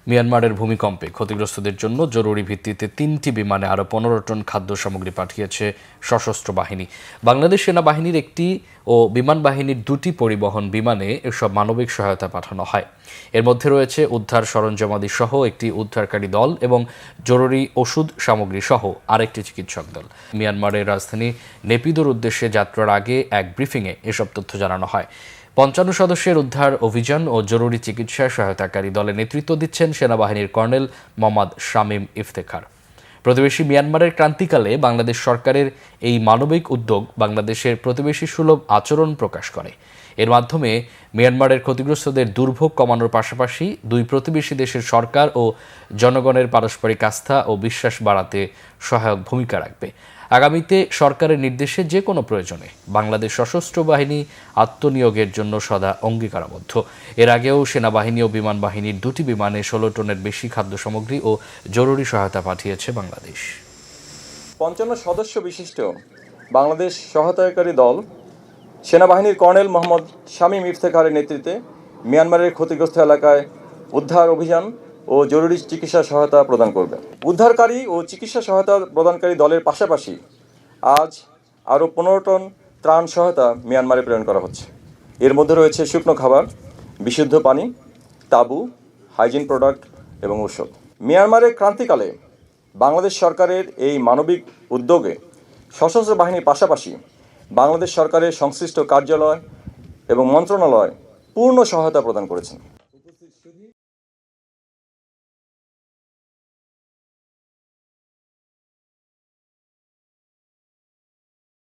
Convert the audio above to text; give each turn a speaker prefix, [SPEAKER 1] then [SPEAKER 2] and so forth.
[SPEAKER 1] মিয়ানমারের ভূমিকম্পে ক্ষতিগ্রস্তদের জন্য জরুরি ভিত্তিতে 3টি বিমানে আরও 15 টন খাদ্য সামগ্রী পাঠিয়েছে সশস্ত্র বাহিনী। বাংলাদেশ সেনাবাহিনীর একটি ও বিমান বাহিনীর 2টি পরিবহন বিমানে এসব মানবিক সহায়তা পাঠানো হয়। এর মধ্যে রয়েছে উদ্ধার সরঞ্জামাদি সহ একটি উদ্ধারকারী দল এবং জরুরি ওষুধ সামগ্রী সহ আরেকটি চিকিৎসক দল। মিয়ানমারের রাজধানী নেপিদোর উদ্দেশ্যে যাত্রার আগে এক ব্রিফিংয়ে এসব তথ্য জানানো হয়। 55 সদস্যের উদ্ধার অভিযান ও জরুরি চিকিৎসা সহায়তাকারী দলে নেতৃত্ব দিচ্ছেন সেনাবাহিনীর কর্নেল মোহাম্মদ শামীম ইফতেখার। প্রতিবেশী মিয়ানমারের ক্রান্তিকালে বাংলাদেশ সরকারের এই মানবিক উদ্যোগ বাংলাদেশের প্রতিবেশী সুলভ আচরণ প্রকাশ করে। এর মাধ্যমে মিয়ানমারের ক্ষতিগ্রস্তদের দুর্ভোগ কমানোর পাশাপাশি দুই প্রতিবেশী দেশের সরকার ও জনগণের পারস্পরিক আস্থা ও বিশ্বাস বাড়াতে সহায়ক ভূমিকা রাখবে। আগামীতে সরকারের নির্দেশে যে কোনো প্রয়োজনে বাংলাদেশ সশস্ত্র বাহিনী আত্মনিয়োগের জন্য সদা অঙ্গীকারাবদ্ধ। এর আগেও সেনাবাহিনী ও বিমান বাহিনীর 2টি বিমানে 16 টনের বেশি খাদ্য সামগ্রী ও জরুরি সহায়তা পাঠিয়েছে বাংলাদেশ।
[SPEAKER 2] 55 সদস্য বিশিষ্ট বাংলাদেশ সহায়তাকারী দল সেনাবাহিনীর কর্নেল মোহাম্মদ শামীম ইফতেখারের নেতৃত্বে মিয়ানমারের ক্ষতিগ্রস্ত এলাকায় উদ্ধার অভিযান ও জরুরি চিকিৎসা সহায়তা প্রদান করবে। উদ্ধারকারী ও চিকিৎসা সহায়তা প্রদানকারী দলের পাশাপাশি আজ আরও 15 টন ত্রাণ সহায়তা মিয়ানমারে প্রেরণ করা হচ্ছে। এর মধ্যে রয়েছে শুকনো খাবার, বিশুদ্ধ পানি, তাঁবু, হাইজিন প্রোডাক্ট এবং ঔষধ। মিয়ানমারের ক্রান্তিকালে বাংলাদেশ সরকারের এই মানবিক উদ্যোগে সশস্ত্র বাহিনীর পাশাপাশি বাংলাদেশ সরকারের সংশ্লিষ্ট কার্যালয় এবং মন্ত্রণালয় পূর্ণ সহায়তা প্রদান করেছেন।